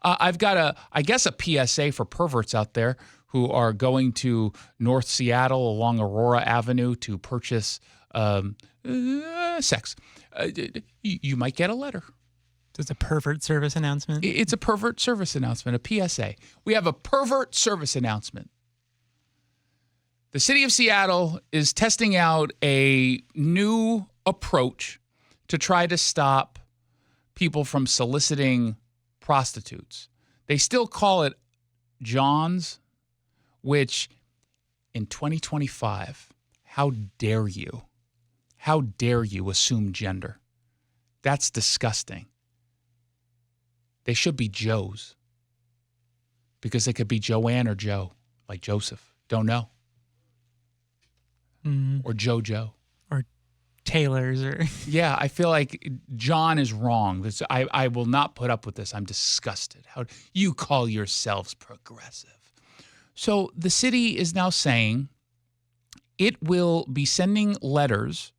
I've got I guess a PSA for perverts out there who are going to North Seattle along Aurora Avenue to purchase sex. You might get a letter. It's a pervert service announcement. It's a pervert service announcement, a PSA. We have a pervert service announcement. The city of Seattle is testing out a new approach to try to stop people from soliciting prostitutes. They still call it Johns, which in 2025, how dare you? How dare you assume gender? That's disgusting. They should be Joes because they could be Joanne or Joe, like Joseph. Don't know. Or JoJo. Or Taylor's. Yeah, I feel like John is wrong. I will not put up with this. I'm disgusted. How you call yourselves progressive? So the city is now saying it will be sending letters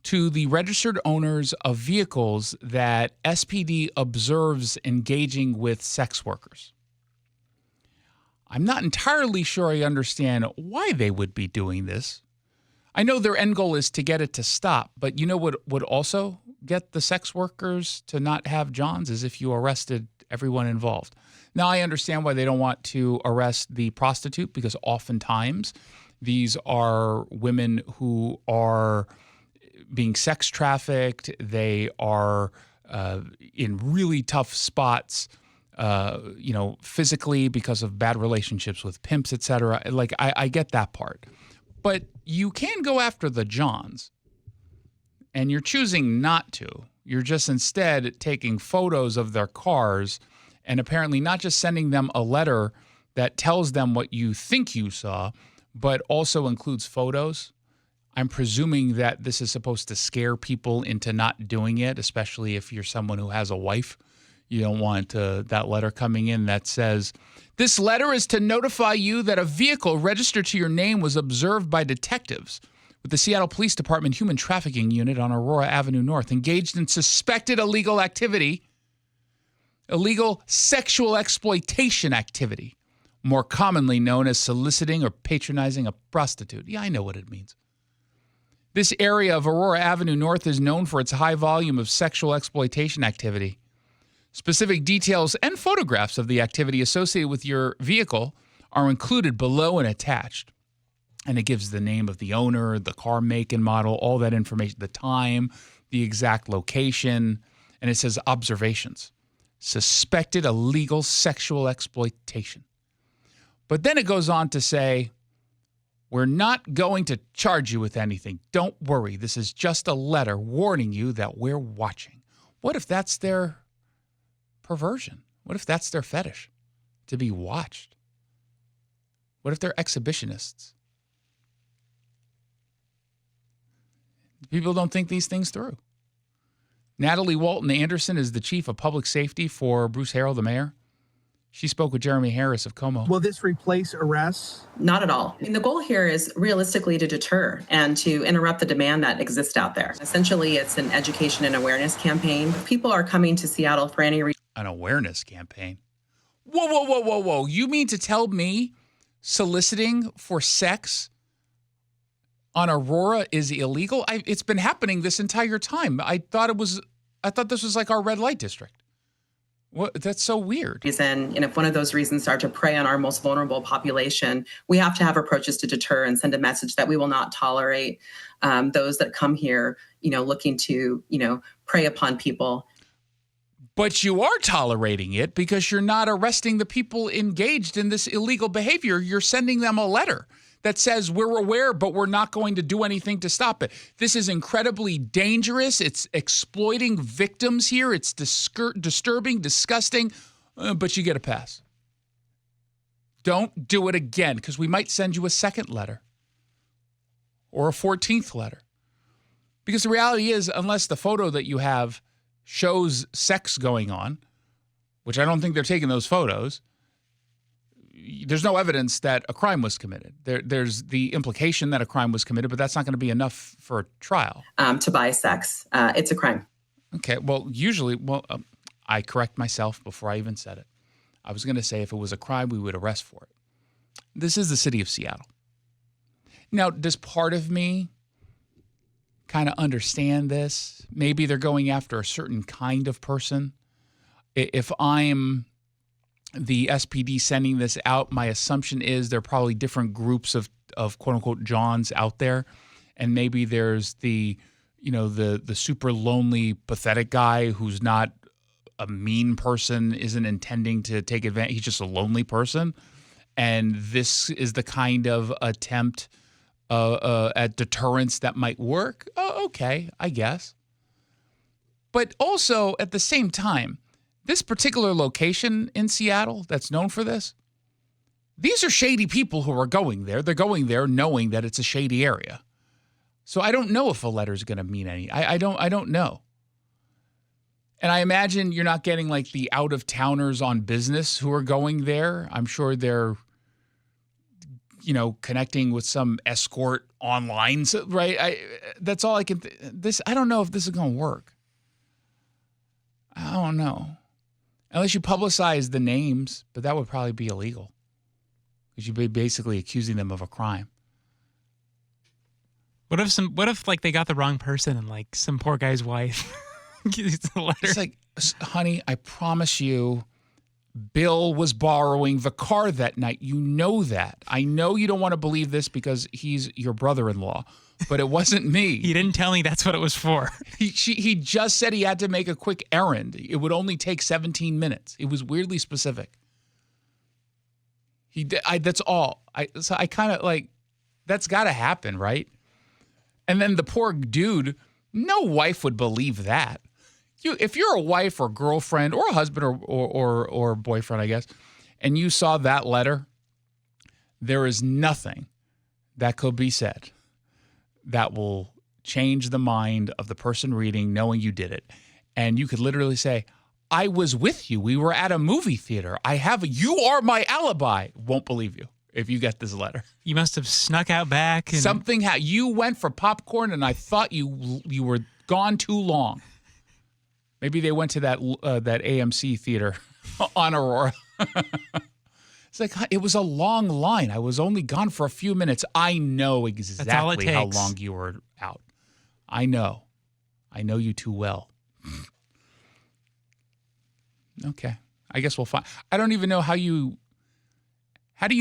to the registered owners of vehicles that SPD observes engaging with sex workers. I'm not entirely sure I understand why they would be doing this. I know their end goal is to get it to stop, but you know what would also get the sex workers to not have Johns is if you arrested everyone involved. Now, I understand why they don't want to arrest the prostitute because oftentimes these are women who are being sex trafficked. They are in really tough spots, physically because of bad relationships with pimps, et cetera. Like, I get that part. But you can go after the Johns, and you're choosing not to. You're just instead taking photos of their cars and apparently not just sending them a letter that tells them what you think you saw, but also includes photos. I'm presuming that this is supposed to scare people into not doing it, especially if you're someone who has a wife. You don't want that letter coming in that says, this letter is to notify you that a vehicle registered to your name was observed by detectives with the Seattle Police Department Human Trafficking Unit on Aurora Avenue North, engaged in suspected illegal activity, illegal sexual exploitation activity, more commonly known as soliciting or patronizing a prostitute. Yeah, I know what it means. This area of Aurora Avenue North is known for its high volume of sexual exploitation activity. Specific details and photographs of the activity associated with your vehicle are included below and attached. And it gives the name of the owner, the car make and model, all that information, the time, the exact location, and it says observations. Suspected illegal sexual exploitation. But then it goes on to say, we're not going to charge you with anything. Don't worry. This is just a letter warning you that we're watching. What if that's their perversion? What if that's their fetish? To be watched? What if they're exhibitionists? People don't think these things through. Natalie Walton Anderson is the chief of public safety for Bruce Harrell, the mayor. She spoke with Jeremy Harris of Como. Will this replace arrests? Not at all. I mean, the goal here is realistically to deter and to interrupt the demand that exists out there. Essentially, it's an education and awareness campaign. People are coming to Seattle for any reason. An awareness campaign? Whoa. You mean to tell me soliciting for sex on Aurora is illegal? It's been happening this entire time. I thought this was like our red light district. What? That's so weird. And if one of those reasons are to prey on our most vulnerable population, we have to have approaches to deter and send a message that we will not tolerate those that come here, looking to, prey upon people. But you are tolerating it because you're not arresting the people engaged in this illegal behavior. You're sending them a letter that says we're aware, but we're not going to do anything to stop it. This is incredibly dangerous. It's exploiting victims here. It's disturbing, disgusting, but you get a pass. Don't do it again because we might send you a second letter or a 14th letter. Because the reality is, unless the photo that you have shows sex going on, which I don't think they're taking those photos, there's no evidence that a crime was committed. There's the implication that a crime was committed, but that's not going to be enough for a trial. To buy sex, it's a crime. Okay, well, usually, I correct myself before I even said it. I was going to say if it was a crime, we would arrest for it. This is the city of Seattle. Now, does part of me kind of understand this? Maybe they're going after a certain kind of person. If I'm the SPD sending this out, my assumption is there are probably different groups of quote unquote Johns out there. And maybe there's the super lonely, pathetic guy who's not a mean person, isn't intending to take advantage. He's just a lonely person. And this is the kind of attempt at deterrence that might work. Oh, okay, I guess. But also at the same time, this particular location in Seattle that's known for this, these are shady people who are going there. They're going there knowing that it's a shady area. So I don't know if a letter is going to mean any. I don't know. And I imagine you're not getting like the out-of-towners on business who are going there. I'm sure they're, connecting with some escort online, right? That's all I can. I don't know if this is going to work. I don't know. Unless you publicize the names, but that would probably be illegal because you'd be basically accusing them of a crime. What if like they got the wrong person and like some poor guy's wife gets the letter? It's like, honey, I promise you, Bill was borrowing the car that night. You know that. I know you don't want to believe this because he's your brother-in-law, but it wasn't me. He didn't tell me that's what it was for. He just said he had to make a quick errand. It would only take 17 minutes. It was weirdly specific. That's all. So I kind of like, that's got to happen, right? And then the poor dude, no wife would believe that. If you're a wife or girlfriend or a husband or boyfriend, I guess, and you saw that letter, there is nothing that could be said that will change the mind of the person reading, knowing you did it. And you could literally say, I was with you. We were at a movie theater. You are my alibi. Won't believe you if you get this letter. You must have snuck out back. And You went for popcorn and I thought you were gone too long. Maybe they went to that AMC theater on Aurora. It's like, it was a long line. I was only gone for a few minutes. I know exactly how long you were out. I know you too well. Okay. I guess we'll find. I don't even know how do you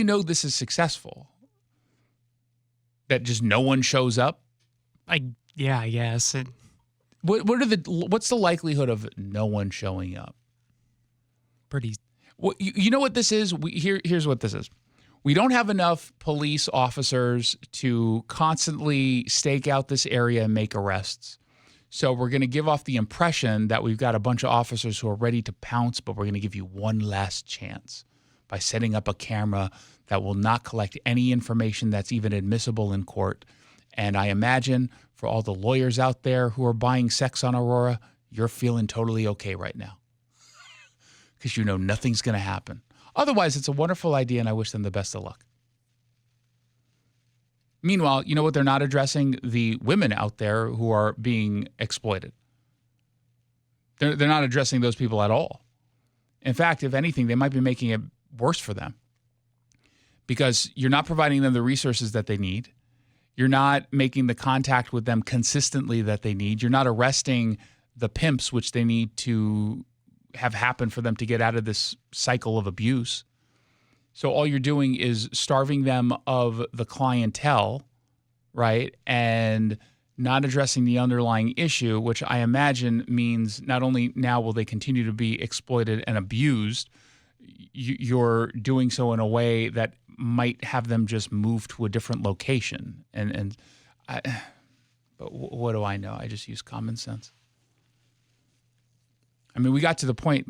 know this is successful? That just no one shows up? I guess. What's the likelihood of no one showing up? Pretty. Well, you know what this is? Here's what this is. We don't have enough police officers to constantly stake out this area and make arrests. So we're going to give off the impression that we've got a bunch of officers who are ready to pounce, but we're going to give you one last chance by setting up a camera that will not collect any information that's even admissible in court. And I imagine for all the lawyers out there who are buying sex on Aurora, you're feeling totally okay right now because you know nothing's going to happen. Otherwise, it's a wonderful idea, and I wish them the best of luck. Meanwhile, you know what they're not addressing? The women out there who are being exploited. They're not addressing those people at all. In fact, if anything, they might be making it worse for them because you're not providing them the resources that they need. You're not making the contact with them consistently that they need. You're not arresting the pimps, which they need to have happen for them to get out of this cycle of abuse. So all you're doing is starving them of the clientele, right? And not addressing the underlying issue, which I imagine means not only now will they continue to be exploited and abused, you're doing so in a way that might have them just move to a different location. But what do I know? I just use common sense. I mean, we got to the point,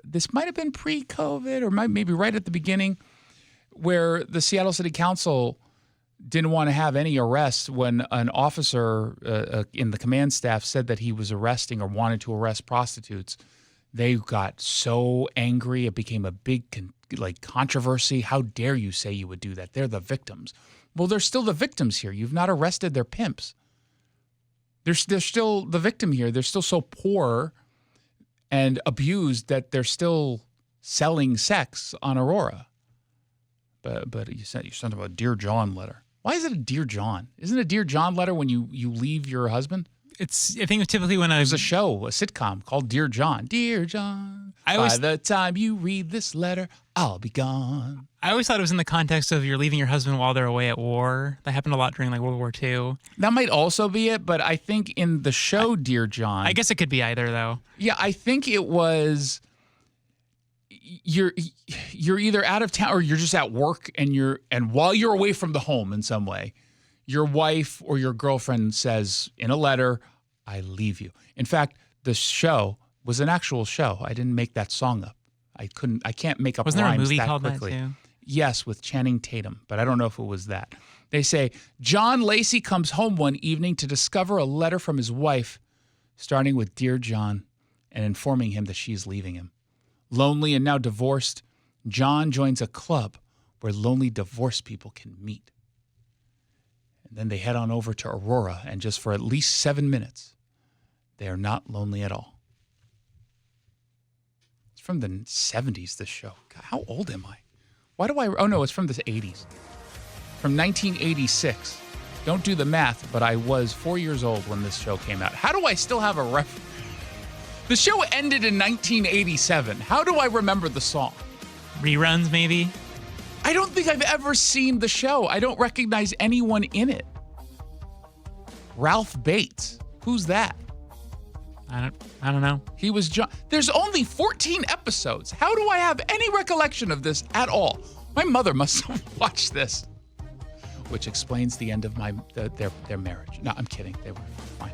this might have been pre-COVID or maybe right at the beginning, where the Seattle City Council didn't want to have any arrests when an officer in the command staff said that he was arresting or wanted to arrest prostitutes. They got so angry. It became a big controversy. How dare you say you would do that? They're the victims. Well, they're still the victims here. You've not arrested their pimps. They're still the victim here. They're still so poor and abused that they're still selling sex on Aurora. But you sent them a Dear John letter. Why is it a Dear John? Isn't it a Dear John letter when you leave your husband? I think it's typically when There's a show, a sitcom called Dear John. Dear John, by the time you read this letter, I'll be gone. I always thought it was in the context of you're leaving your husband while they're away at war. That happened a lot during like World War II. That might also be it, but I think in the show Dear John, I guess it could be either though. yeah, I think it was you're either out of town or you're just at work and while you're away from the home in some way, your wife or your girlfriend says in a letter, I leave you. In fact, the show was an actual show. I didn't make that song up. I can't make up Wasn't there a rhymes movie that called quickly. that too? Yes, with Channing Tatum, but I don't know if it was that. They say, John Lacey comes home one evening to discover a letter from his wife, starting with Dear John, and informing him that she's leaving him. Lonely and now divorced, John joins a club where lonely divorced people can meet. And then they head on over to Aurora, and just for at least 7 minutes, they are not lonely at all. It's from the 70s, this show. God, how old am I? Why do I... Oh, no, it's from the 80s. From 1986. Don't do the math, but I was 4 years old when this show came out. How do I still have a reference? The show ended in 1987. How do I remember the song? Reruns, maybe? I don't think I've ever seen the show. I don't recognize anyone in it. Ralph Bates. Who's that? I don't know. He was John. There's only 14 episodes. How do I have any recollection of this at all? My mother must have watched this, which explains the end of their marriage. No, I'm kidding. They were fine.